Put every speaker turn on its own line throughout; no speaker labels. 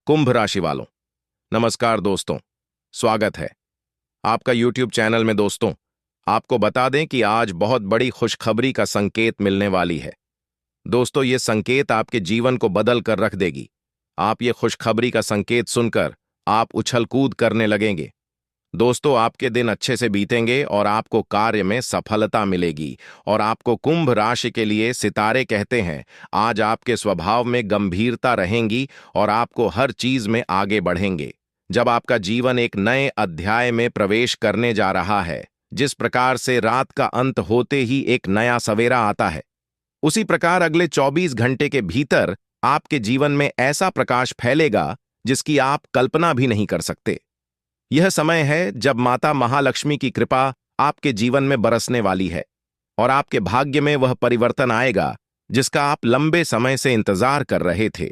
कुंभ राशि वालों, नमस्कार दोस्तों। स्वागत है आपका YouTube चैनल में। दोस्तों, आपको बता दें कि आज बहुत बड़ी खुशखबरी का संकेत मिलने वाली है। दोस्तों, ये संकेत आपके जीवन को बदल कर रख देगी। आप ये खुशखबरी का संकेत सुनकर आप उछल कूद करने लगेंगे। दोस्तों, आपके दिन अच्छे से बीतेंगे और आपको कार्य में सफलता मिलेगी। और आपको कुंभ राशि के लिए सितारे कहते हैं, आज आपके स्वभाव में गंभीरता रहेंगी और आपको हर चीज में आगे बढ़ेंगे। जब आपका जीवन एक नए अध्याय में प्रवेश करने जा रहा है, जिस प्रकार से रात का अंत होते ही एक नया सवेरा आता है, उसी प्रकार अगले 24 घंटे के भीतर आपके जीवन में ऐसा प्रकाश फैलेगा जिसकी आप कल्पना भी नहीं कर सकते। यह समय है जब माता महालक्ष्मी की कृपा आपके जीवन में बरसने वाली है और आपके भाग्य में वह परिवर्तन आएगा जिसका आप लंबे समय से इंतजार कर रहे थे।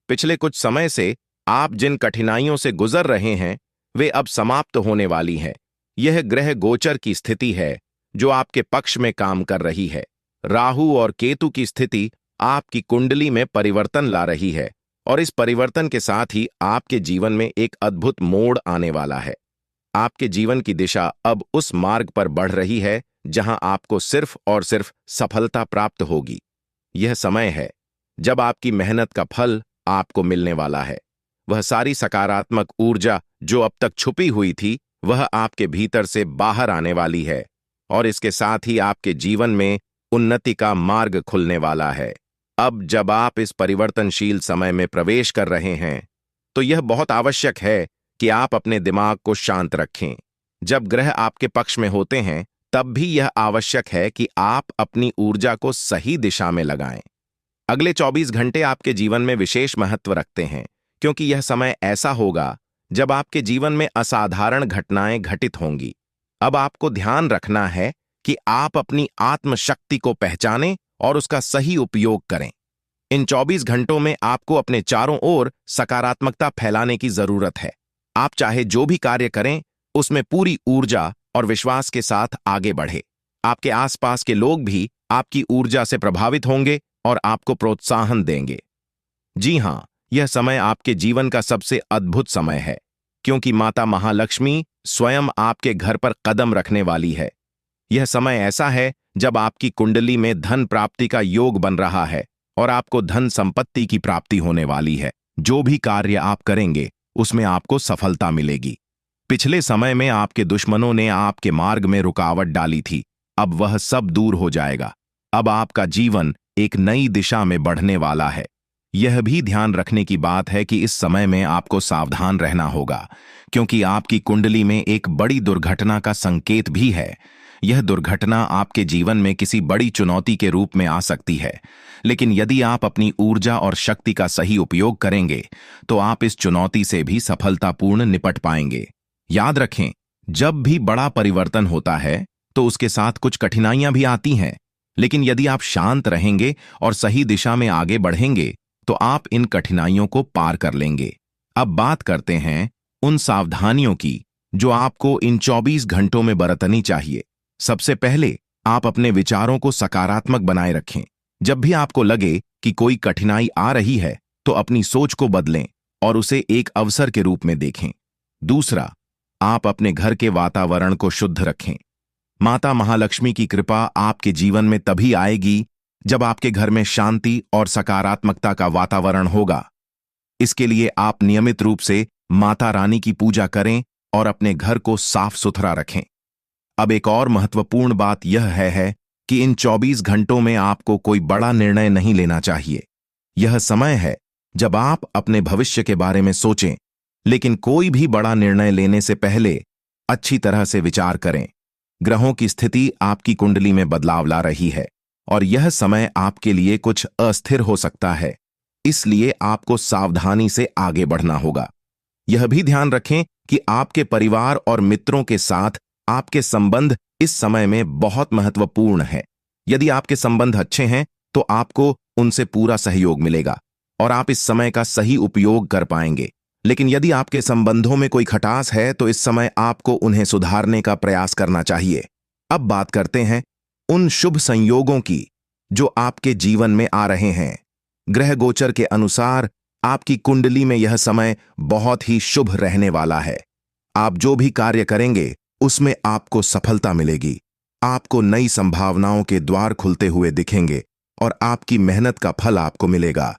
पिछले कुछ समय से आप जिन कठिनाइयों से गुजर रहे हैं, वे अब समाप्त होने वाली हैं। यह ग्रह गोचर की स्थिति है जो आपके पक्ष में काम कर रही है। राहु और केतु की स्थिति आपकी कुंडली में परिवर्तन ला रही है और इस परिवर्तन के साथ ही आपके जीवन में एक अद्भुत मोड़ आने वाला है। आपके जीवन की दिशा अब उस मार्ग पर बढ़ रही है जहां आपको सिर्फ और सिर्फ सफलता प्राप्त होगी। यह समय है जब आपकी मेहनत का फल आपको मिलने वाला है। वह सारी सकारात्मक ऊर्जा जो अब तक छुपी हुई थी, वह आपके भीतर से बाहर आने वाली है और इसके साथ ही आपके जीवन में उन्नति का मार्ग खुलने वाला है। अब जब आप इस परिवर्तनशील समय में प्रवेश कर रहे हैं, तो यह बहुत आवश्यक है कि आप अपने दिमाग को शांत रखें। जब ग्रह आपके पक्ष में होते हैं, तब भी यह आवश्यक है कि आप अपनी ऊर्जा को सही दिशा में लगाएं। अगले 24 घंटे आपके जीवन में विशेष महत्व रखते हैं, क्योंकि यह समय ऐसा होगा जब आपके जीवन में असाधारण घटनाएं घटित होंगी। अब आपको ध्यान रखना है कि आप अपनी आत्मशक्ति को पहचानें और उसका सही उपयोग करें। इन 24 घंटों में आपको अपने चारों ओर सकारात्मकता फैलाने की जरूरत है। आप चाहे जो भी कार्य करें, उसमें पूरी ऊर्जा और विश्वास के साथ आगे बढ़े। आपके आसपास के लोग भी आपकी ऊर्जा से प्रभावित होंगे और आपको प्रोत्साहन देंगे। जी हां, यह समय आपके जीवन का सबसे अद्भुत समय है, क्योंकि माता महालक्ष्मी स्वयं आपके घर पर कदम रखने वाली है। यह समय ऐसा है जब आपकी कुंडली में धन प्राप्ति का योग बन रहा है और आपको धन संपत्ति की प्राप्ति होने वाली है। जो भी कार्य आप करेंगे, उसमें आपको सफलता मिलेगी। पिछले समय में आपके दुश्मनों ने आपके मार्ग में रुकावट डाली थी, अब वह सब दूर हो जाएगा। अब आपका जीवन एक नई दिशा में बढ़ने वाला है। यह भी ध्यान रखने की बात है कि इस समय में आपको सावधान रहना होगा, क्योंकि आपकी कुंडली में एक बड़ी दुर्घटना का संकेत भी है। यह दुर्घटना आपके जीवन में किसी बड़ी चुनौती के रूप में आ सकती है, लेकिन यदि आप अपनी ऊर्जा और शक्ति का सही उपयोग करेंगे, तो आप इस चुनौती से भी सफलतापूर्ण निपट पाएंगे। याद रखें, जब भी बड़ा परिवर्तन होता है, तो उसके साथ कुछ कठिनाइयां भी आती हैं, लेकिन यदि आप शांत रहेंगे और सही दिशा में आगे बढ़ेंगे, तो आप इन कठिनाइयों को पार कर लेंगे। अब बात करते हैं उन सावधानियों की जो आपको इन 24 घंटों में बरतनी चाहिए। सबसे पहले, आप अपने विचारों को सकारात्मक बनाए रखें। जब भी आपको लगे कि कोई कठिनाई आ रही है, तो अपनी सोच को बदलें और उसे एक अवसर के रूप में देखें। दूसरा, आप अपने घर के वातावरण को शुद्ध रखें। माता महालक्ष्मी की कृपा आपके जीवन में तभी आएगी जब आपके घर में शांति और सकारात्मकता का वातावरण होगा। इसके लिए आप नियमित रूप से माता रानी की पूजा करें और अपने घर को साफ सुथरा रखें। अब एक और महत्वपूर्ण बात यह है कि इन 24 घंटों में आपको कोई बड़ा निर्णय नहीं लेना चाहिए। यह समय है जब आप अपने भविष्य के बारे में सोचें, लेकिन कोई भी बड़ा निर्णय लेने से पहले अच्छी तरह से विचार करें। ग्रहों की स्थिति आपकी कुंडली में बदलाव ला रही है और यह समय आपके लिए कुछ अस्थिर हो सकता है, इसलिए आपको सावधानी से आगे बढ़ना होगा। यह भी ध्यान रखें कि आपके परिवार और मित्रों के साथ आपके संबंध इस समय में बहुत महत्वपूर्ण है। यदि आपके संबंध अच्छे हैं, तो आपको उनसे पूरा सहयोग मिलेगा और आप इस समय का सही उपयोग कर पाएंगे। लेकिन यदि आपके संबंधों में कोई खटास है, तो इस समय आपको उन्हें सुधारने का प्रयास करना चाहिए। अब बात करते हैं उन शुभ संयोगों की जो आपके जीवन में आ रहे हैं। ग्रह गोचर के अनुसार आपकी कुंडली में यह समय बहुत ही शुभ रहने वाला है। आप जो भी कार्य करेंगे उसमें आपको सफलता मिलेगी। आपको नई संभावनाओं के द्वार खुलते हुए दिखेंगे और आपकी मेहनत का फल आपको मिलेगा।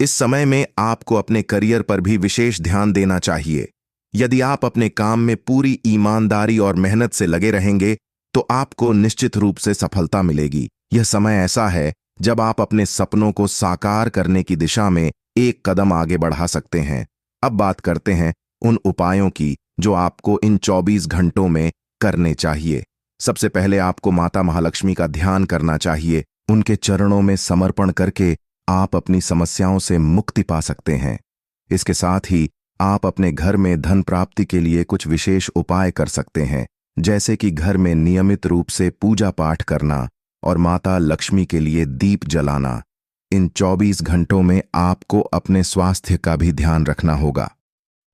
इस समय में आपको अपने करियर पर भी विशेष ध्यान देना चाहिए। यदि आप अपने काम में पूरी ईमानदारी और मेहनत से लगे रहेंगे तो आपको निश्चित रूप से सफलता मिलेगी। यह समय ऐसा है जब आप अपने सपनों को साकार करने की दिशा में एक कदम आगे बढ़ा सकते हैं। अब बात करते हैं उन उपायों की जो आपको इन 24 घंटों में करने चाहिए। सबसे पहले आपको माता महालक्ष्मी का ध्यान करना चाहिए। उनके चरणों में समर्पण करके आप अपनी समस्याओं से मुक्ति पा सकते हैं। इसके साथ ही आप अपने घर में धन प्राप्ति के लिए कुछ विशेष उपाय कर सकते हैं, जैसे कि घर में नियमित रूप से पूजा पाठ करना और माता लक्ष्मी के लिए दीप जलाना। इन 24 घंटों में आपको अपने स्वास्थ्य का भी ध्यान रखना होगा।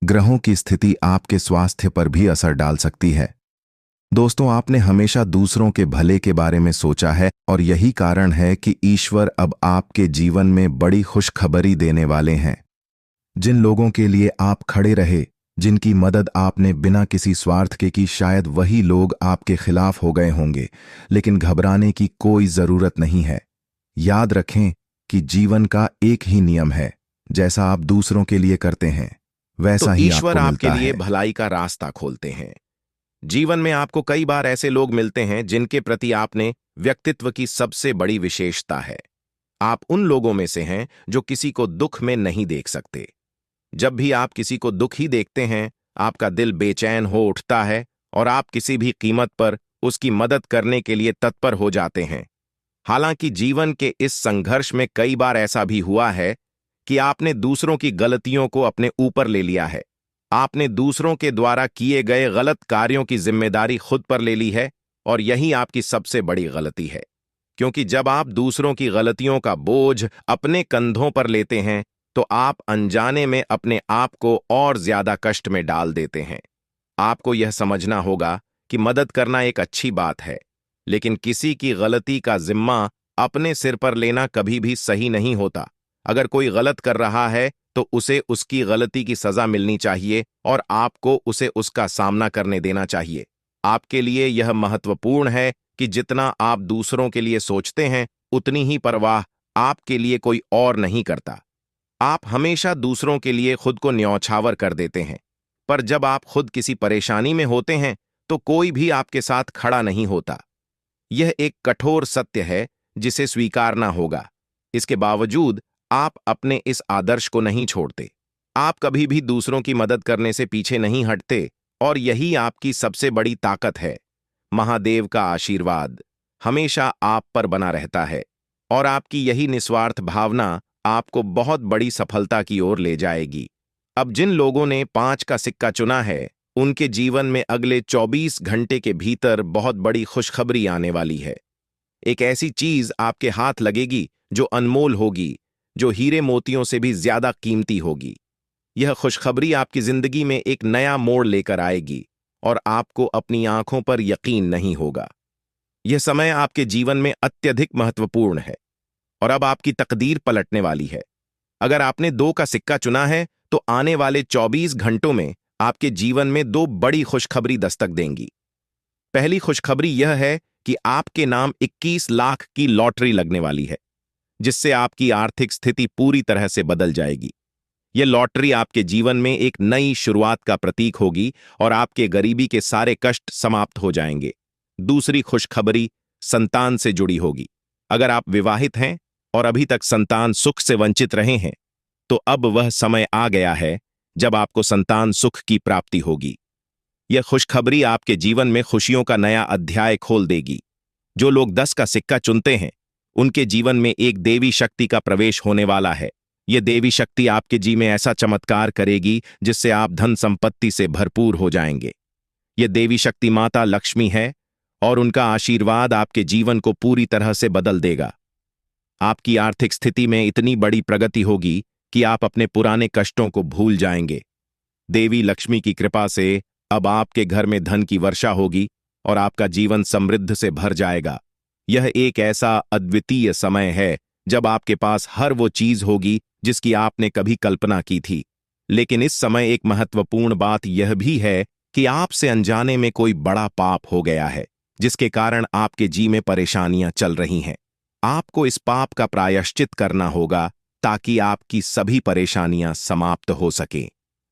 ग्रहों की स्थिति आपके स्वास्थ्य पर भी असर डाल सकती है। दोस्तों, आपने हमेशा दूसरों के भले के बारे में सोचा है और यही कारण है कि ईश्वर अब आपके जीवन में बड़ी खुशखबरी देने वाले हैं। जिन लोगों के लिए आप खड़े रहे, जिनकी मदद आपने बिना किसी स्वार्थ के की, शायद वही लोग आपके खिलाफ हो गए होंगे, लेकिन घबराने की कोई जरूरत नहीं है। याद रखें कि जीवन का एक ही नियम है, जैसा आप दूसरों के लिए करते हैं वैसा ही
ईश्वर
आपको
आपके
मिलता
लिए
है।
भलाई का रास्ता खोलते हैं। जीवन में आपको कई बार ऐसे लोग मिलते हैं जिनके प्रति आपने व्यक्तित्व की सबसे बड़ी विशेषता है। आप उन लोगों में से हैं जो किसी को दुख में नहीं देख सकते। जब भी आप किसी को दुखी देखते हैं, आपका दिल बेचैन हो उठता है और आप किसी भी कीमत पर उसकी मदद करने के लिए तत्पर हो जाते हैं। हालांकि जीवन के इस संघर्ष में कई बार ऐसा भी हुआ है कि आपने दूसरों की गलतियों को अपने ऊपर ले लिया है। आपने दूसरों के द्वारा किए गए गलत कार्यों की जिम्मेदारी खुद पर ले ली है और यही आपकी सबसे बड़ी गलती है। क्योंकि जब आप दूसरों की गलतियों का बोझ अपने कंधों पर लेते हैं तो आप अनजाने में अपने आप को और ज्यादा कष्ट में डाल देते हैं। आपको यह समझना होगा कि मदद करना एक अच्छी बात है, लेकिन किसी की गलती का जिम्मा अपने सिर पर लेना कभी भी सही नहीं होता। अगर कोई गलत कर रहा है तो उसे उसकी गलती की सजा मिलनी चाहिए और आपको उसे उसका सामना करने देना चाहिए। आपके लिए यह महत्वपूर्ण है कि जितना आप दूसरों के लिए सोचते हैं, उतनी ही परवाह आपके लिए कोई और नहीं करता। आप हमेशा दूसरों के लिए खुद को न्यौछावर कर देते हैं, पर जब आप खुद किसी परेशानी में होते हैं तो कोई भी आपके साथ खड़ा नहीं होता। यह एक कठोर सत्य है जिसे स्वीकारना होगा। इसके बावजूद आप अपने इस आदर्श को नहीं छोड़ते। आप कभी भी दूसरों की मदद करने से पीछे नहीं हटते और यही आपकी सबसे बड़ी ताकत है। महादेव का आशीर्वाद हमेशा आप पर बना रहता है और आपकी यही निस्वार्थ भावना आपको बहुत बड़ी सफलता की ओर ले जाएगी। अब जिन लोगों ने 5 का सिक्का चुना है, उनके जीवन में अगले 24 घंटे के भीतर बहुत बड़ी खुशखबरी आने वाली है। एक ऐसी चीज आपके हाथ लगेगी जो अनमोल होगी, जो हीरे मोतियों से भी ज्यादा कीमती होगी। यह खुशखबरी आपकी जिंदगी में एक नया मोड़ लेकर आएगी और आपको अपनी आंखों पर यकीन नहीं होगा। यह समय आपके जीवन में अत्यधिक महत्वपूर्ण है और अब आपकी तकदीर पलटने वाली है। अगर आपने 2 का सिक्का चुना है तो आने वाले 24 घंटों में आपके जीवन में 2 बड़ी खुशखबरी दस्तक देंगी। पहली खुशखबरी यह है कि आपके नाम 21 लाख की लॉटरी लगने वाली है, जिससे आपकी आर्थिक स्थिति पूरी तरह से बदल जाएगी। यह लॉटरी आपके जीवन में एक नई शुरुआत का प्रतीक होगी और आपके गरीबी के सारे कष्ट समाप्त हो जाएंगे। दूसरी खुशखबरी संतान से जुड़ी होगी। अगर आप विवाहित हैं और अभी तक संतान सुख से वंचित रहे हैं, तो अब वह समय आ गया है जब आपको संतान सुख की प्राप्ति होगी। यह खुशखबरी आपके जीवन में खुशियों का नया अध्याय खोल देगी। जो लोग 10 का सिक्का चुनते हैं, उनके जीवन में एक देवी शक्ति का प्रवेश होने वाला है। यह देवी शक्ति आपके जी में ऐसा चमत्कार करेगी जिससे आप धन संपत्ति से भरपूर हो जाएंगे। यह देवी शक्ति माता लक्ष्मी है और उनका आशीर्वाद आपके जीवन को पूरी तरह से बदल देगा। आपकी आर्थिक स्थिति में इतनी बड़ी प्रगति होगी कि आप अपने पुराने कष्टों को भूल जाएंगे। देवी लक्ष्मी की कृपा से अब आपके घर में धन की वर्षा होगी और आपका जीवन समृद्ध से भर जाएगा। यह एक ऐसा अद्वितीय समय है जब आपके पास हर वो चीज होगी जिसकी आपने कभी कल्पना की थी। लेकिन इस समय एक महत्वपूर्ण बात यह भी है कि आपसे अनजाने में कोई बड़ा पाप हो गया है, जिसके कारण आपके जी में परेशानियां चल रही हैं। आपको इस पाप का प्रायश्चित करना होगा ताकि आपकी सभी परेशानियां समाप्त हो सकें।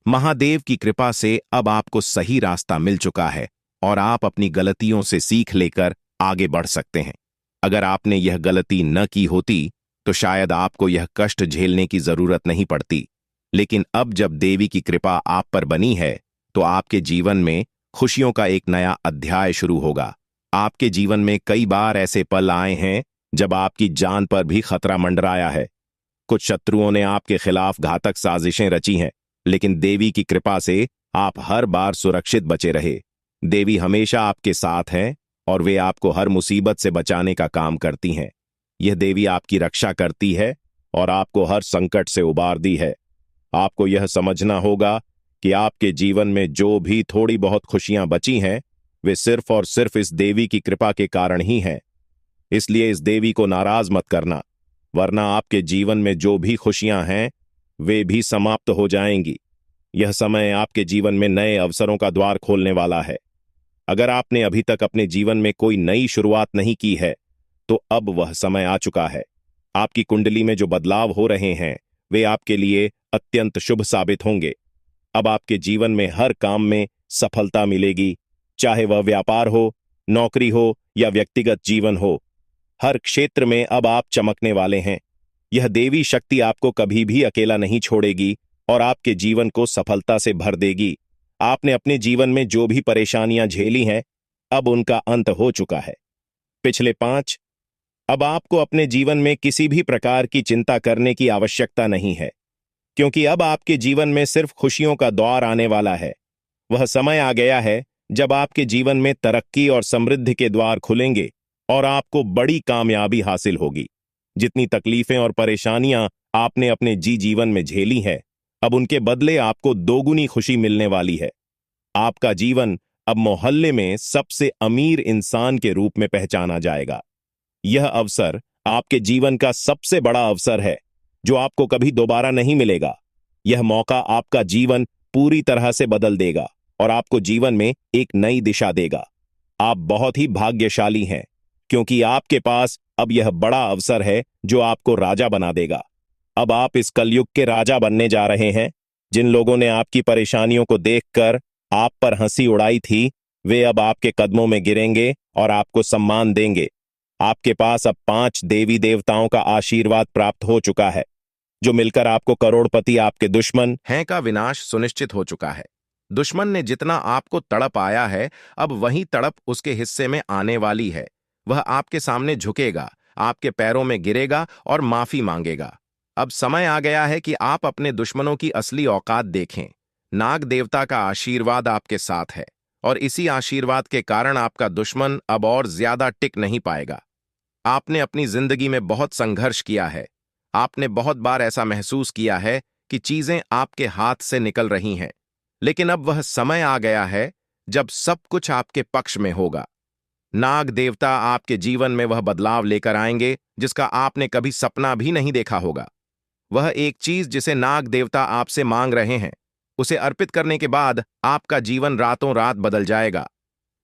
महादेव की कृपा से अब आपको सही रास्ता मिल चुका है और आप अपनी गलतियों से सीख लेकर आगे बढ़ सकते हैं। अगर आपने यह गलती न की होती तो शायद आपको यह कष्ट झेलने की जरूरत नहीं पड़ती। लेकिन अब जब देवी की कृपा आप पर बनी है तो आपके जीवन में खुशियों का एक नया अध्याय शुरू होगा। आपके जीवन में कई बार ऐसे पल आए हैं जब आपकी जान पर भी खतरा मंडराया है। कुछ शत्रुओं ने आपके खिलाफ घातक साजिशें रची हैं, लेकिन देवी की कृपा से आप हर बार सुरक्षित बचे रहे। देवी हमेशा आपके साथ हैं और वे आपको हर मुसीबत से बचाने का काम करती हैं। यह देवी आपकी रक्षा करती है और आपको हर संकट से उबारती है। आपको यह समझना होगा कि आपके जीवन में जो भी थोड़ी बहुत खुशियां बची हैं, वे सिर्फ और सिर्फ इस देवी की कृपा के कारण ही हैं। इसलिए इस देवी को नाराज मत करना, वरना आपके जीवन में जो भी खुशियां हैं वे भी समाप्त हो जाएंगी। यह समय आपके जीवन में नए अवसरों का द्वार खोलने वाला है। अगर आपने अभी तक अपने जीवन में कोई नई शुरुआत नहीं की है तो अब वह समय आ चुका है। आपकी कुंडली में जो बदलाव हो रहे हैं वे आपके लिए अत्यंत शुभ साबित होंगे। अब आपके जीवन में हर काम में सफलता मिलेगी, चाहे वह व्यापार हो, नौकरी हो या व्यक्तिगत जीवन हो। हर क्षेत्र में अब आप चमकने वाले हैं। यह देवी शक्ति आपको कभी भी अकेला नहीं छोड़ेगी और आपके जीवन को सफलता से भर देगी। आपने अपने जीवन में जो भी परेशानियां झेली हैं, अब उनका अंत हो चुका है। पिछले 5 अब आपको अपने जीवन में किसी भी प्रकार की चिंता करने की आवश्यकता नहीं है, क्योंकि अब आपके जीवन में सिर्फ खुशियों का दौर आने वाला है। वह समय आ गया है जब आपके जीवन में तरक्की और समृद्धि के द्वार खुलेंगे और आपको बड़ी कामयाबी हासिल होगी। जितनी तकलीफें और परेशानियां आपने अपने जीवन में झेली हैं, अब उनके बदले आपको दोगुनी खुशी मिलने वाली है। आपका जीवन अब मोहल्ले में सबसे अमीर इंसान के रूप में पहचाना जाएगा। यह अवसर आपके जीवन का सबसे बड़ा अवसर है जो आपको कभी दोबारा नहीं मिलेगा। यह मौका आपका जीवन पूरी तरह से बदल देगा और आपको जीवन में एक नई दिशा देगा। आप बहुत ही भाग्यशाली हैं, क्योंकि आपके पास अब यह बड़ा अवसर है जो आपको राजा बना देगा। अब आप इस कलयुग के राजा बनने जा रहे हैं। जिन लोगों ने आपकी परेशानियों को देखकर आप पर हंसी उड़ाई थी, वे अब आपके कदमों में गिरेंगे और आपको सम्मान देंगे। आपके पास अब 5 देवी देवताओं का आशीर्वाद प्राप्त हो चुका है, जो मिलकर आपको करोड़पति आपके दुश्मन
हैं का विनाश सुनिश्चित हो चुका है। दुश्मन ने जितना आपको तड़प आया है, अब वही तड़प उसके हिस्से में आने वाली है। वह आपके सामने झुकेगा, आपके पैरों में गिरेगा और माफी मांगेगा। अब समय आ गया है कि आप अपने दुश्मनों की असली औकात देखें। नाग देवता का आशीर्वाद आपके साथ है और इसी आशीर्वाद के कारण आपका दुश्मन अब और ज्यादा टिक नहीं पाएगा। आपने अपनी जिंदगी में बहुत संघर्ष किया है। आपने बहुत बार ऐसा महसूस किया है कि चीजें आपके हाथ से निकल रही हैं, लेकिन अब वह समय आ गया है जब सब कुछ आपके पक्ष में होगा। नाग देवता आपके जीवन में वह बदलाव लेकर आएंगे जिसका आपने कभी सपना भी नहीं देखा होगा। वह एक चीज जिसे नाग देवता आपसे मांग रहे हैं, उसे अर्पित करने के बाद आपका जीवन रातों रात बदल जाएगा।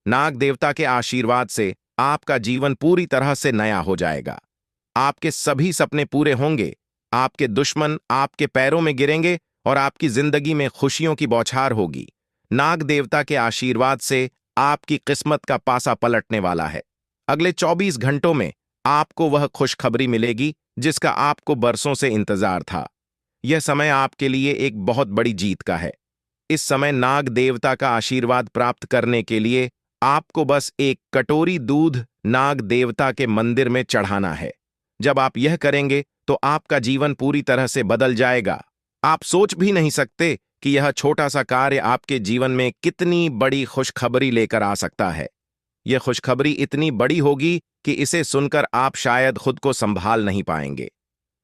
नाग देवता के आशीर्वाद से आपका जीवन पूरी तरह से नया हो जाएगा। आपके सभी सपने पूरे होंगे, आपके दुश्मन आपके पैरों में गिरेंगे और आपकी जिंदगी में खुशियों की बौछार होगी। नाग देवता के आशीर्वाद से आपकी किस्मत का पासा पलटने वाला है। अगले 24 घंटों में आपको वह खुशखबरी मिलेगी जिसका आपको बरसों से इंतजार था। यह समय आपके लिए एक बहुत बड़ी जीत का है। इस समय नाग देवता का आशीर्वाद प्राप्त करने के लिए आपको बस एक कटोरी दूध नाग देवता के मंदिर में चढ़ाना है। जब आप यह करेंगे तो आपका जीवन पूरी तरह से बदल जाएगा। आप सोच भी नहीं सकते कि यह छोटा सा कार्य आपके जीवन में कितनी बड़ी खुशखबरी लेकर आ सकता है। यह खुशखबरी इतनी बड़ी होगी कि इसे सुनकर आप शायद खुद को संभाल नहीं पाएंगे।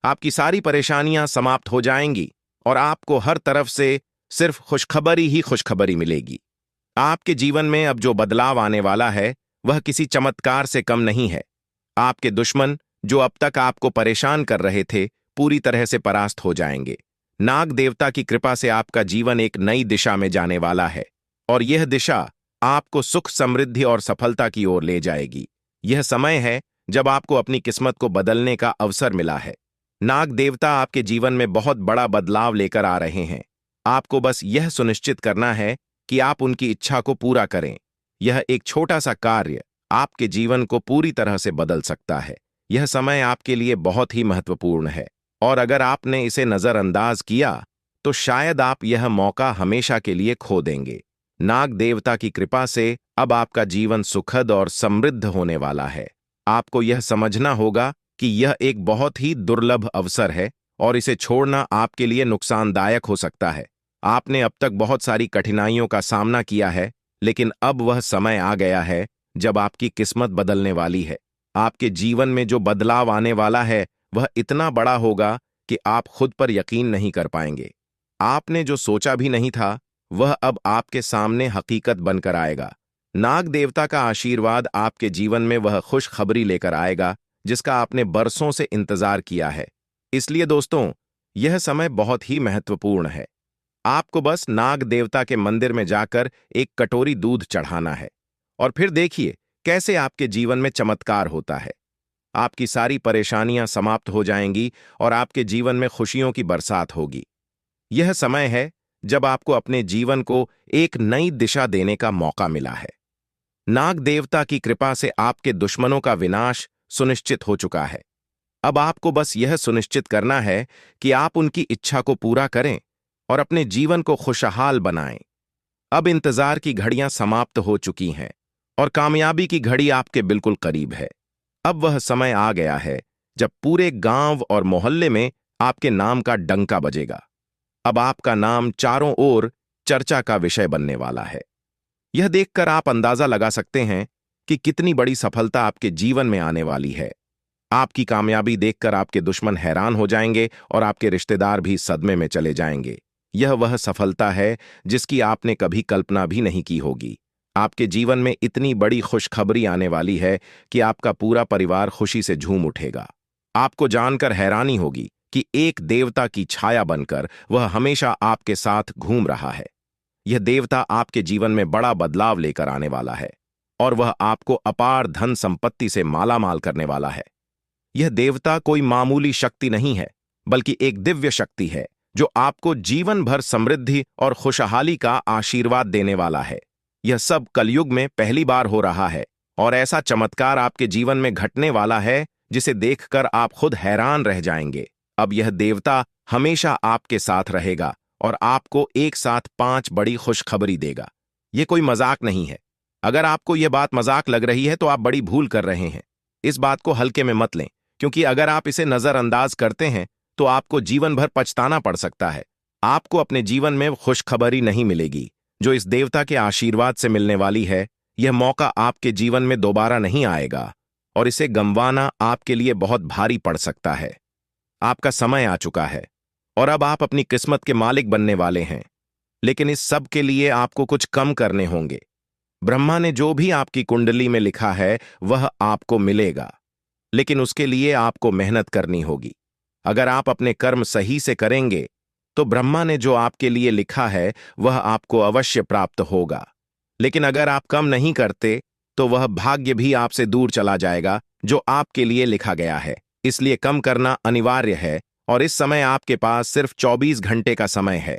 आपकी सारी परेशानियां समाप्त हो जाएंगी और आपको हर तरफ से सिर्फ खुशखबरी ही खुशखबरी मिलेगी। आपके जीवन में अब जो बदलाव आने वाला है वह किसी चमत्कार से कम नहीं है। आपके दुश्मन जो अब तक आपको परेशान कर रहे थे,
पूरी तरह से परास्त हो जाएंगे। नाग देवता की कृपा से आपका जीवन एक नई दिशा में जाने वाला है और यह दिशा आपको सुख, समृद्धि और सफलता की ओर ले जाएगी। यह समय है जब आपको अपनी किस्मत को बदलने का अवसर मिला है। नाग देवता आपके जीवन में बहुत बड़ा बदलाव लेकर आ रहे हैं। आपको बस यह सुनिश्चित करना है कि आप उनकी इच्छा को पूरा करें। यह एक छोटा सा कार्य आपके जीवन को पूरी तरह से बदल सकता है। यह समय आपके लिए बहुत ही महत्वपूर्ण है और अगर आपने इसे नजरअंदाज किया तो शायद आप यह मौका हमेशा के लिए खो देंगे। नाग देवता की कृपा से अब आपका जीवन सुखद और समृद्ध होने वाला है। आपको यह समझना होगा कि यह एक बहुत ही दुर्लभ अवसर है और इसे छोड़ना आपके लिए नुकसानदायक हो सकता है। आपने अब तक बहुत सारी कठिनाइयों का सामना किया है, लेकिन अब वह समय आ गया है जब आपकी किस्मत बदलने वाली है। आपके जीवन में जो बदलाव आने वाला है वह इतना बड़ा होगा कि आप खुद पर यकीन नहीं कर पाएंगे। आपने जो सोचा भी नहीं था वह अब आपके सामने हकीकत बनकर आएगा। नाग देवता का आशीर्वाद आपके जीवन में वह खुशखबरी लेकर आएगा जिसका आपने बरसों से इंतजार किया है। इसलिए दोस्तों, यह समय बहुत ही महत्वपूर्ण है। आपको बस नाग देवता के मंदिर में जाकर एक कटोरी दूध चढ़ाना है और फिर देखिए कैसे आपके जीवन में चमत्कार होता है। आपकी सारी परेशानियां समाप्त हो जाएंगी और आपके जीवन में खुशियों की बरसात होगी। यह समय है जब आपको अपने जीवन को एक नई दिशा देने का मौका मिला है। नाग देवता की कृपा से आपके दुश्मनों का विनाश सुनिश्चित हो चुका है। अब आपको बस यह सुनिश्चित करना है कि आप उनकी इच्छा को पूरा करें और अपने जीवन को खुशहाल बनाएं। अब इंतजार की घड़ियां समाप्त हो चुकी हैं और कामयाबी की घड़ी आपके बिल्कुल करीब है। अब वह समय आ गया है जब पूरे गांव और मोहल्ले में आपके नाम का डंका बजेगा। अब आपका नाम चारों ओर चर्चा का विषय बनने वाला है। यह देखकर आप अंदाजा लगा सकते हैं कि कितनी बड़ी सफलता आपके जीवन में आने वाली है। आपकी कामयाबी देखकर आपके दुश्मन हैरान हो जाएंगे और आपके रिश्तेदार भी सदमे में चले जाएंगे। यह वह सफलता है जिसकी आपने कभी कल्पना भी नहीं की होगी। आपके जीवन में इतनी बड़ी खुशखबरी आने वाली है कि आपका पूरा परिवार खुशी से झूम उठेगा। आपको जानकर हैरानी होगी कि एक देवता की छाया बनकर वह हमेशा आपके साथ घूम रहा है। यह देवता आपके जीवन में बड़ा बदलाव लेकर आने वाला है और वह आपको अपार धन संपत्ति से मालामाल करने वाला है। यह देवता कोई मामूली शक्ति नहीं है, बल्कि एक दिव्य शक्ति है जो आपको जीवन भर समृद्धि और खुशहाली का आशीर्वाद देने वाला है। यह सब कलयुग में पहली बार हो रहा है और ऐसा चमत्कार आपके जीवन में घटने वाला है जिसे देखकर आप खुद हैरान रह जाएंगे। अब यह देवता हमेशा आपके साथ रहेगा और आपको एक साथ 5 बड़ी खुशखबरी देगा। यह कोई मजाक नहीं है। अगर आपको यह बात मजाक लग रही है तो आप बड़ी भूल कर रहे हैं। इस बात को हल्के में मत लें, क्योंकि अगर आप इसे नजरअंदाज करते हैं तो आपको जीवन भर पछताना पड़ सकता है। आपको अपने जीवन में खुशखबरी नहीं मिलेगी जो इस देवता के आशीर्वाद से मिलने वाली है। यह मौका आपके जीवन में दोबारा नहीं आएगा और इसे गंवाना आपके लिए बहुत भारी पड़ सकता है। आपका समय आ चुका है और अब आप अपनी किस्मत के मालिक बनने वाले हैं, लेकिन इस सब के लिए आपको कुछ कम करने होंगे। ब्रह्मा ने जो भी आपकी कुंडली में लिखा है वह आपको मिलेगा, लेकिन उसके लिए आपको मेहनत करनी होगी। अगर आप अपने कर्म सही से करेंगे तो ब्रह्मा ने जो आपके लिए लिखा है वह आपको अवश्य प्राप्त होगा। लेकिन अगर आप कम नहीं करते तो वह भाग्य भी आपसे दूर चला जाएगा जो आपके लिए लिखा गया है। इसलिए कम करना अनिवार्य है और इस समय आपके पास सिर्फ 24 घंटे का समय है।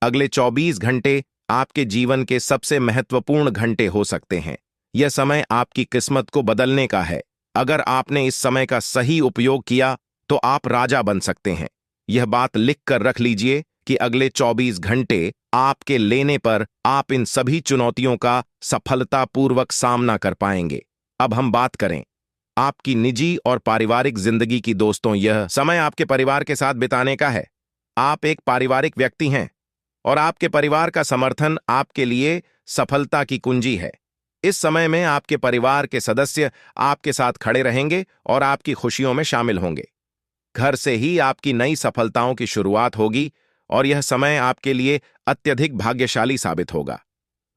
अगले 24 घंटे आपके जीवन के सबसे महत्वपूर्ण घंटे हो सकते हैं। यह समय आपकी किस्मत को बदलने का है। अगर आपने इस समय का सही उपयोग किया तो आप राजा बन सकते हैं। यह बात लिख कर रख लीजिए कि अगले 24 घंटे आपके लेने पर आप इन सभी चुनौतियों का सफलतापूर्वक सामना कर पाएंगे। अब हम बात करें आपकी निजी और पारिवारिक जिंदगी की। दोस्तों, यह समय आपके परिवार के साथ बिताने का है। आप एक पारिवारिक व्यक्ति हैं और आपके परिवार का समर्थन आपके लिए सफलता की कुंजी है। इस समय में आपके परिवार के सदस्य आपके साथ खड़े रहेंगे और आपकी खुशियों में शामिल होंगे। घर से ही आपकी नई सफलताओं की शुरुआत होगी और यह समय आपके लिए अत्यधिक भाग्यशाली साबित होगा।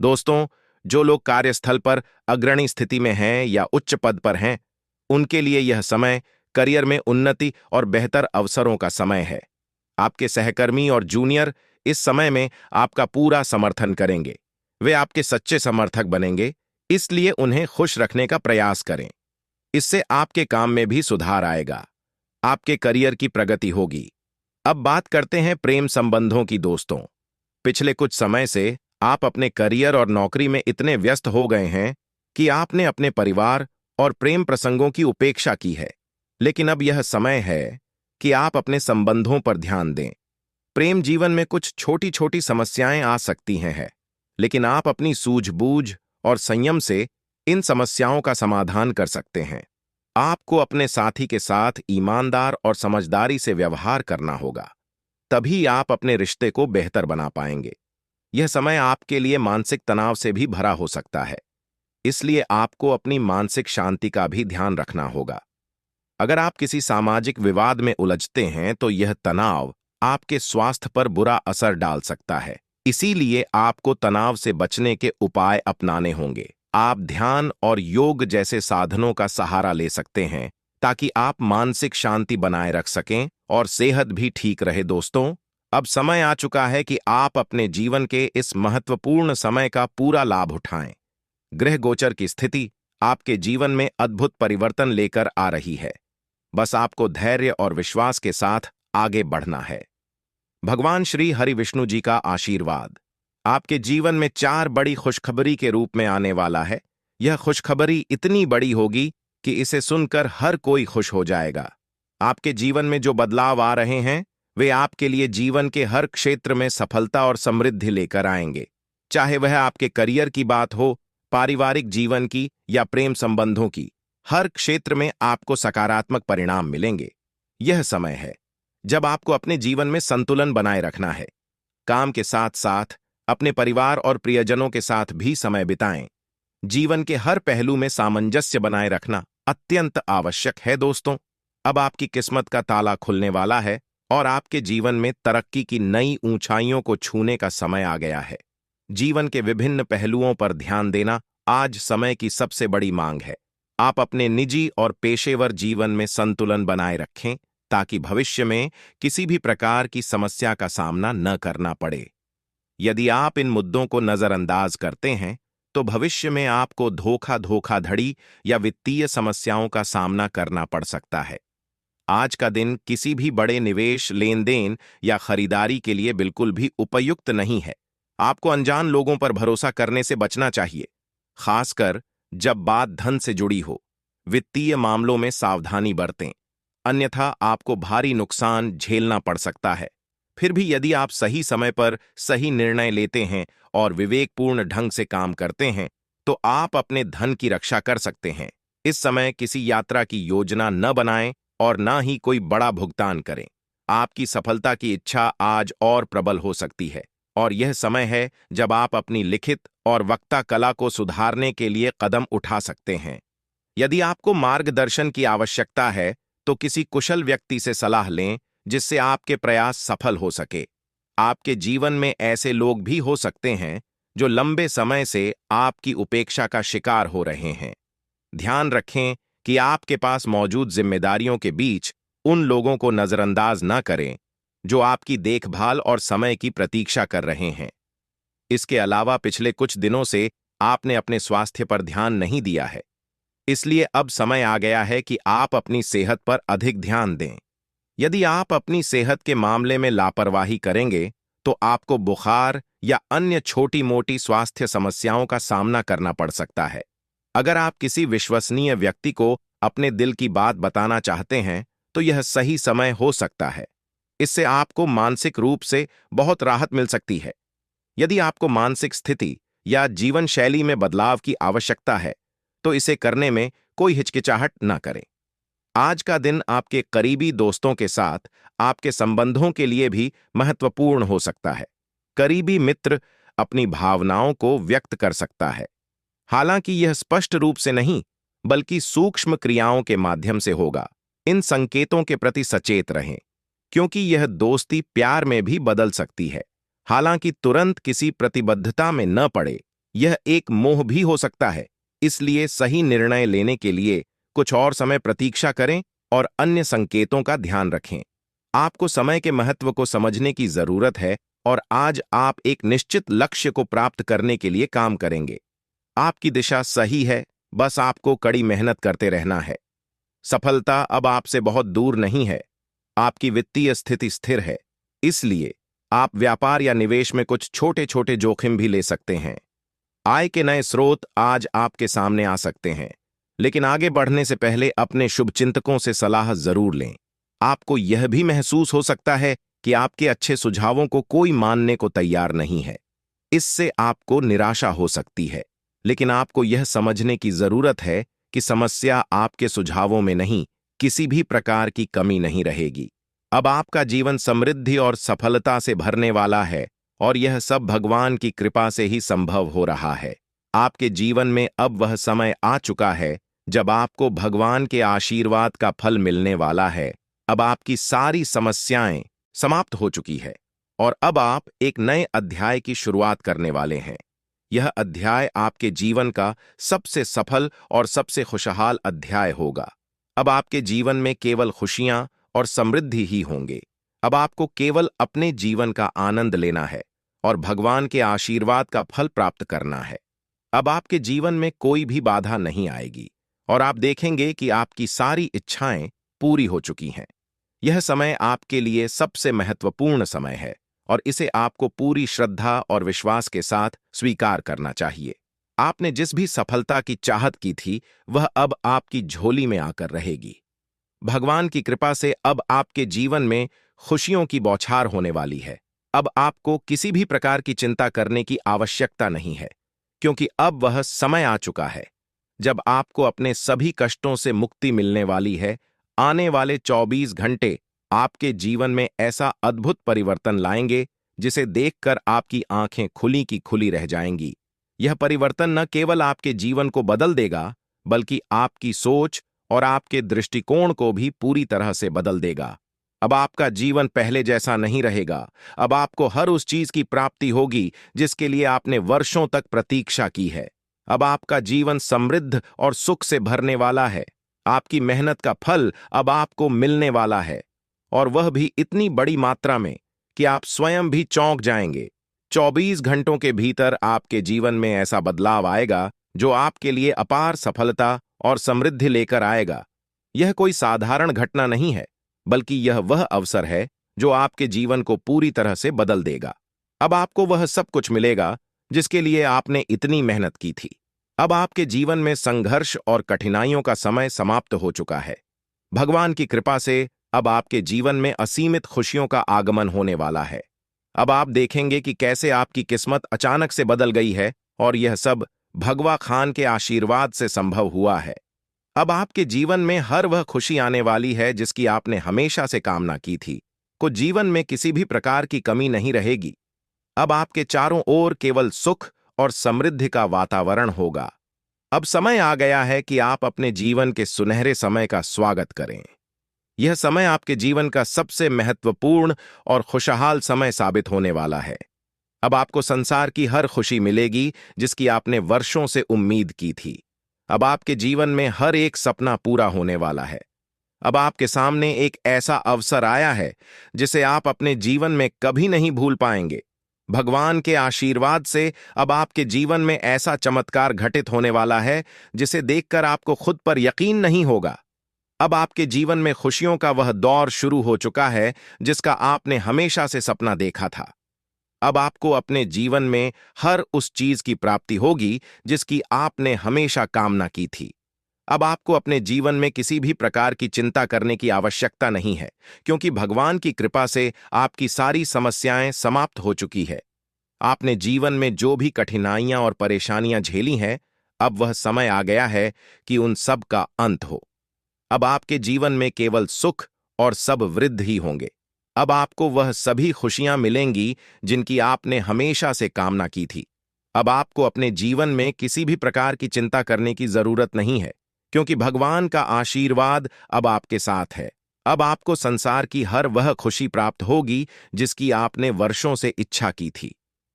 दोस्तों, जो लोग कार्यस्थल पर अग्रणी स्थिति में हैं या उच्च पद पर हैं, उनके लिए यह समय करियर में उन्नति और बेहतर अवसरों का समय है। आपके सहकर्मी और जूनियर इस समय में आपका पूरा समर्थन करेंगे। वे आपके सच्चे समर्थक बनेंगे, इसलिए उन्हें खुश रखने का प्रयास करें। इससे आपके काम में भी सुधार आएगा। आपके करियर की प्रगति होगी। अब बात करते हैं प्रेम संबंधों की दोस्तों। पिछले कुछ समय से आप अपने करियर और नौकरी में इतने व्यस्त हो गए हैं कि आपने अपने परिवार और प्रेम प्रसंगों की उपेक्षा की है। लेकिन अब यह समय है कि आप अपने संबंधों पर ध्यान दें। प्रेम जीवन में कुछ छोटी छोटी समस्याएं आ सकती हैं, लेकिन आप अपनी सूझबूझ और संयम से इन समस्याओं का समाधान कर सकते हैं। आपको अपने साथी के साथ ईमानदार और समझदारी से व्यवहार करना होगा, तभी आप अपने रिश्ते को बेहतर बना पाएंगे। यह समय आपके लिए मानसिक तनाव से भी भरा हो सकता है, इसलिए आपको अपनी मानसिक शांति का भी ध्यान रखना होगा। अगर आप किसी सामाजिक विवाद में उलझते हैं तो यह तनाव आपके स्वास्थ्य पर बुरा असर डाल सकता है। इसीलिए आपको तनाव से बचने के उपाय अपनाने होंगे। आप ध्यान और योग जैसे साधनों का सहारा ले सकते हैं ताकि आप मानसिक शांति बनाए रख सकें और सेहत भी ठीक रहे। दोस्तों, अब समय आ चुका है कि आप अपने जीवन के इस महत्वपूर्ण समय का पूरा लाभ उठाएं। ग्रह गोचर की स्थिति आपके जीवन में अद्भुत परिवर्तन लेकर आ रही है। बस आपको धैर्य और विश्वास के साथ आगे बढ़ना है। भगवान श्री हरि विष्णु जी का आशीर्वाद आपके जीवन में 4 बड़ी खुशखबरी के रूप में आने वाला है। यह खुशखबरी इतनी बड़ी होगी कि इसे सुनकर हर कोई खुश हो जाएगा। आपके जीवन में जो बदलाव आ रहे हैं, वे आपके लिए जीवन के हर क्षेत्र में सफलता और समृद्धि लेकर आएंगे। चाहे वह आपके करियर की बात हो, पारिवारिक जीवन की या प्रेम संबंधों की, हर क्षेत्र में आपको सकारात्मक परिणाम मिलेंगे। यह समय है जब आपको अपने जीवन में संतुलन बनाए रखना है। काम के साथ साथ अपने परिवार और प्रियजनों के साथ भी समय बिताएं। जीवन के हर पहलू में सामंजस्य बनाए रखना अत्यंत आवश्यक है। दोस्तों, अब आपकी किस्मत का ताला खुलने वाला है और आपके जीवन में तरक्की की नई ऊंचाइयों को छूने का समय आ गया है। जीवन के विभिन्न पहलुओं पर ध्यान देना आज समय की सबसे बड़ी मांग है। आप अपने निजी और पेशेवर जीवन में संतुलन बनाए रखें ताकि भविष्य में किसी भी प्रकार की समस्या का सामना न करना पड़े। यदि आप इन मुद्दों को नजरअंदाज करते हैं तो भविष्य में आपको धोखाधड़ी या वित्तीय समस्याओं का सामना करना पड़ सकता है। आज का दिन किसी भी बड़े निवेश, लेन-देन या खरीदारी के लिए बिल्कुल भी उपयुक्त नहीं है। आपको अनजान लोगों पर भरोसा करने से बचना चाहिए, खासकर जब बात धन से जुड़ी हो। वित्तीय मामलों में सावधानी बरतें, अन्यथा आपको भारी नुकसान झेलना पड़ सकता है। फिर भी यदि आप सही समय पर सही निर्णय लेते हैं और विवेकपूर्ण ढंग से काम करते हैं, तो आप अपने धन की रक्षा कर सकते हैं। इस समय किसी यात्रा की योजना न बनाएं और न ही कोई बड़ा भुगतान करें। आपकी सफलता की इच्छा आज और प्रबल हो सकती है और यह समय है जब आप अपनी लिखित और वक्ता कला को सुधारने के लिए कदम उठा सकते हैं। यदि आपको मार्गदर्शन की आवश्यकता है तो किसी कुशल व्यक्ति से सलाह लें जिससे आपके प्रयास सफल हो सके। आपके जीवन में ऐसे लोग भी हो सकते हैं जो लंबे समय से आपकी उपेक्षा का शिकार हो रहे हैं। ध्यान रखें कि आपके पास मौजूद जिम्मेदारियों के बीच उन लोगों को नजरअंदाज न करें जो आपकी देखभाल और समय की प्रतीक्षा कर रहे हैं। इसके अलावा पिछले कुछ दिनों से आपने अपने स्वास्थ्य पर ध्यान नहीं दिया है, इसलिए अब समय आ गया है कि आप अपनी सेहत पर अधिक ध्यान दें। यदि आप अपनी सेहत के मामले में लापरवाही करेंगे तो आपको बुखार या अन्य छोटी-मोटी स्वास्थ्य समस्याओं का सामना करना पड़ सकता है। अगर आप किसी विश्वसनीय व्यक्ति को अपने दिल की बात बताना चाहते हैं तो यह सही समय हो सकता है। इससे आपको मानसिक रूप से बहुत राहत मिल सकती है। यदि आपको मानसिक स्थिति या जीवन शैली में बदलाव की आवश्यकता है तो इसे करने में कोई हिचकिचाहट न करें। आज का दिन आपके करीबी दोस्तों के साथ आपके संबंधों के लिए भी महत्वपूर्ण हो सकता है। करीबी मित्र अपनी भावनाओं को व्यक्त कर सकता है, हालांकि यह स्पष्ट रूप से नहीं बल्कि सूक्ष्म क्रियाओं के माध्यम से होगा। इन संकेतों के प्रति सचेत रहें क्योंकि यह दोस्ती प्यार में भी बदल सकती है। हालांकि तुरंत किसी प्रतिबद्धता में न पड़े, यह एक मोह भी हो सकता है। इसलिए सही निर्णय लेने के लिए कुछ और समय प्रतीक्षा करें और अन्य संकेतों का ध्यान रखें। आपको समय के महत्व को समझने की जरूरत है और आज आप एक निश्चित लक्ष्य को प्राप्त करने के लिए काम करेंगे। आपकी दिशा सही है, बस आपको कड़ी मेहनत करते रहना है। सफलता अब आपसे बहुत दूर नहीं है। आपकी वित्तीय स्थिति स्थिर है, इसलिए आप व्यापार या निवेश में कुछ छोटे छोटे जोखिम भी ले सकते हैं। आय के नए स्रोत आज आपके सामने आ सकते हैं, लेकिन आगे बढ़ने से पहले अपने शुभचिंतकों से सलाह जरूर लें। आपको यह भी महसूस हो सकता है कि आपके अच्छे सुझावों को कोई मानने को तैयार नहीं है। इससे आपको निराशा हो सकती है, लेकिन आपको यह समझने की जरूरत है कि समस्या आपके सुझावों में नहीं, किसी भी प्रकार की कमी नहीं रहेगी। अब आपका जीवन समृद्धि और सफलता से भरने वाला है और यह सब भगवान की कृपा से ही संभव हो रहा है। आपके जीवन में अब वह समय आ चुका है जब आपको भगवान के आशीर्वाद का फल मिलने वाला है। अब आपकी सारी समस्याएं समाप्त हो चुकी है और अब आप एक नए अध्याय की शुरुआत करने वाले हैं। यह अध्याय आपके जीवन का सबसे सफल और सबसे खुशहाल अध्याय होगा। अब आपके जीवन में केवल खुशियां और समृद्धि ही होंगे। अब आपको केवल अपने जीवन का आनंद लेना है और भगवान के आशीर्वाद का फल प्राप्त करना है। अब आपके जीवन में कोई भी बाधा नहीं आएगी और आप देखेंगे कि आपकी सारी इच्छाएं पूरी हो चुकी हैं। यह समय आपके लिए सबसे महत्वपूर्ण समय है और इसे आपको पूरी श्रद्धा और विश्वास के साथ स्वीकार करना चाहिए। आपने जिस भी सफलता की चाहत की थी, वह अब आपकी झोली में आकर रहेगी। भगवान की कृपा से अब आपके जीवन में खुशियों की बौछार होने वाली है। अब आपको किसी भी प्रकार की चिंता करने की आवश्यकता नहीं है, क्योंकि अब वह समय आ चुका है जब आपको अपने सभी कष्टों से मुक्ति मिलने वाली है। आने वाले 24 घंटे आपके जीवन में ऐसा अद्भुत परिवर्तन लाएंगे जिसे देखकर आपकी आंखें खुली की खुली रह जाएंगी। यह परिवर्तन न केवल आपके जीवन को बदल देगा, बल्कि आपकी सोच और आपके दृष्टिकोण को भी पूरी तरह से बदल देगा। अब आपका जीवन पहले जैसा नहीं रहेगा। अब आपको हर उस चीज की प्राप्ति होगी जिसके लिए आपने वर्षों तक प्रतीक्षा की है। अब आपका जीवन समृद्ध और सुख से भरने वाला है। आपकी मेहनत का फल अब आपको मिलने वाला है, और वह भी इतनी बड़ी मात्रा में कि आप स्वयं भी चौंक जाएंगे। 24 घंटों के भीतर आपके जीवन में ऐसा बदलाव आएगा जो आपके लिए अपार सफलता और समृद्धि लेकर आएगा। यह कोई साधारण घटना नहीं है, बल्कि यह वह अवसर है जो आपके जीवन को पूरी तरह से बदल देगा। अब आपको वह सब कुछ मिलेगा जिसके लिए आपने इतनी मेहनत की थी। अब आपके जीवन में संघर्ष और कठिनाइयों का समय समाप्त हो चुका है। भगवान की कृपा से अब आपके जीवन में असीमित खुशियों का आगमन होने वाला है। अब आप देखेंगे कि कैसे आपकी किस्मत अचानक से बदल गई है, और यह सब भगवा खान के आशीर्वाद से संभव हुआ है। अब आपके जीवन में हर वह खुशी आने वाली है जिसकी आपने हमेशा से कामना की थी। को जीवन में किसी भी प्रकार की कमी नहीं रहेगी। अब आपके चारों ओर केवल सुख और समृद्धि का वातावरण होगा। अब समय आ गया है कि आप अपने जीवन के सुनहरे समय का स्वागत करें। यह समय आपके जीवन का सबसे महत्वपूर्ण और खुशहाल समय साबित होने वाला है। अब आपको संसार की हर खुशी मिलेगी जिसकी आपने वर्षों से उम्मीद की थी। अब आपके जीवन में हर एक सपना पूरा होने वाला है। अब आपके सामने एक ऐसा अवसर आया है जिसे आप अपने जीवन में कभी नहीं भूल पाएंगे। भगवान के आशीर्वाद से अब आपके जीवन में ऐसा चमत्कार घटित होने वाला है जिसे देखकर आपको खुद पर यकीन नहीं होगा। अब आपके जीवन में खुशियों का वह दौर शुरू हो चुका है जिसका आपने हमेशा से सपना देखा था। अब आपको अपने जीवन में हर उस चीज की प्राप्ति होगी जिसकी आपने हमेशा कामना की थी। अब आपको अपने जीवन में किसी भी प्रकार की चिंता करने की आवश्यकता नहीं है, क्योंकि भगवान की कृपा से आपकी सारी समस्याएं समाप्त हो चुकी है। आपने जीवन में जो भी कठिनाइयां और परेशानियां झेली हैं, अब वह समय आ गया है कि उन सब का अंत हो। अब आपके जीवन में केवल सुख और सब वृद्ध ही होंगे। अब आपको वह सभी खुशियां मिलेंगी जिनकी आपने हमेशा से कामना की थी। अब आपको अपने जीवन में किसी भी प्रकार की चिंता करने की जरूरत नहीं है, क्योंकि भगवान का आशीर्वाद अब आपके साथ है। अब आपको संसार की हर वह खुशी प्राप्त होगी जिसकी आपने वर्षों से इच्छा की थी।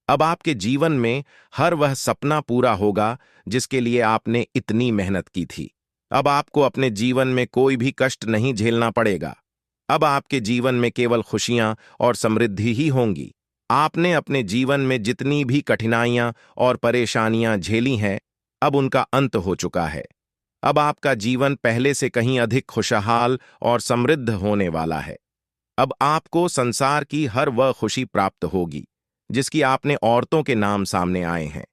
अब आपके जीवन में हर वह सपना पूरा होगा जिसके लिए आपने इतनी मेहनत की थी। अब आपको अपने जीवन में कोई भी कष्ट नहीं झेलना पड़ेगा। अब आपके जीवन में केवल खुशियां और समृद्धि ही होंगी। आपने अपने जीवन में जितनी भी कठिनाइयां और परेशानियां झेली हैं, अब उनका अंत हो चुका है। अब आपका जीवन पहले से कहीं अधिक खुशहाल और समृद्ध होने वाला है। अब आपको संसार की हर वह खुशी प्राप्त होगी जिसकी आपने औरतों के नाम सामने आए हैं।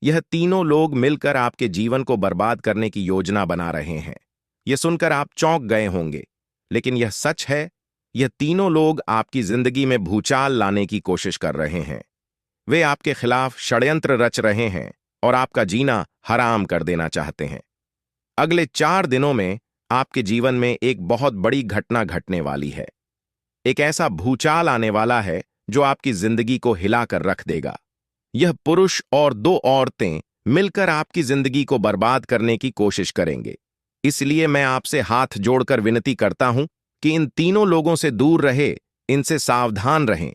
यह तीनों लोग मिलकर आपके जीवन को बर्बाद करने की योजना बना रहे हैं। यह सुनकर आप चौंक गए होंगे, लेकिन यह सच है। यह तीनों लोग आपकी जिंदगी में भूचाल लाने की कोशिश कर रहे हैं। वे आपके खिलाफ षड्यंत्र रच रहे हैं और आपका जीना हराम कर देना चाहते हैं। अगले 4 दिनों में आपके जीवन में एक बहुत बड़ी घटना घटने वाली है। एक ऐसा भूचाल आने वाला है जो आपकी जिंदगी को हिलाकर रख देगा। यह पुरुष और 2 औरतें मिलकर आपकी जिंदगी को बर्बाद करने की कोशिश करेंगे। इसलिए मैं आपसे हाथ जोड़कर विनती करता हूं कि इन तीनों लोगों से दूर रहे, इनसे सावधान रहें,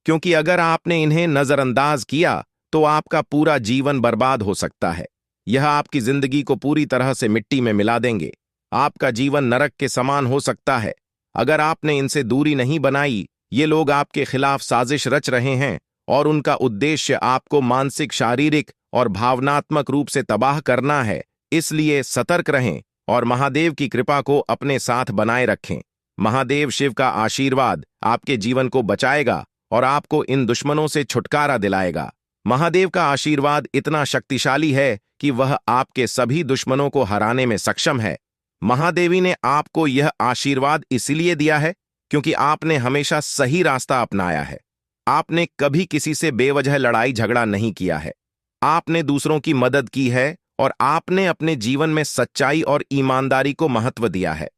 क्योंकि अगर आपने इन्हें नजरअंदाज किया तो आपका पूरा जीवन बर्बाद हो सकता है। यह आपकी जिंदगी को पूरी तरह से मिट्टी में मिला देंगे। आपका जीवन नरक के समान हो सकता है। अगर आपने इनसे दूरी नहीं बनाई, ये लोग आपके खिलाफ साजिश रच रहे हैं और उनका उद्देश्य आपको मानसिक, शारीरिक और भावनात्मक रूप से तबाह करना है। इसलिए सतर्क रहें और महादेव की कृपा को अपने साथ बनाए रखें। महादेव शिव का आशीर्वाद आपके जीवन को बचाएगा और आपको इन दुश्मनों से छुटकारा दिलाएगा। महादेव का आशीर्वाद इतना शक्तिशाली है कि वह आपके सभी दुश्मनों को हराने में सक्षम है। महादेवी ने आपको यह आशीर्वाद इसलिए दिया है क्योंकि आपने हमेशा सही रास्ता अपनाया है। आपने कभी किसी से बेवजह लड़ाई झगड़ा नहीं किया है। आपने दूसरों की मदद की है और आपने अपने जीवन में सच्चाई और ईमानदारी को महत्व दिया है।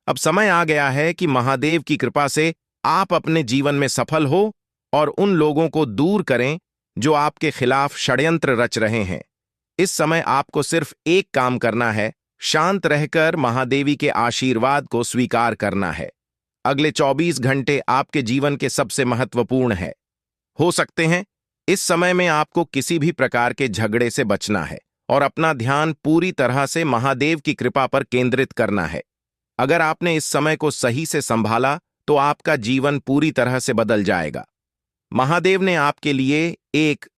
अब समय आ गया है कि महादेव की कृपा से आप अपने जीवन में सफल हो और उन लोगों को दूर करें जो आपके खिलाफ षड्यंत्र रच रहे हैं। इस समय आपको सिर्फ एक काम करना है, शांत रहकर महादेवी के आशीर्वाद को स्वीकार करना है। अगले 24 घंटे आपके जीवन के सबसे महत्वपूर्ण है। हो सकते हैं इस समय में आपको किसी भी प्रकार के झगड़े से बचना है और अपना ध्यान पूरी तरह से महादेव की कृपा पर केंद्रित करना है। अगर आपने इस समय को सही से संभाला तो आपका जीवन पूरी तरह से बदल जाएगा। महादेव ने आपके लिए एक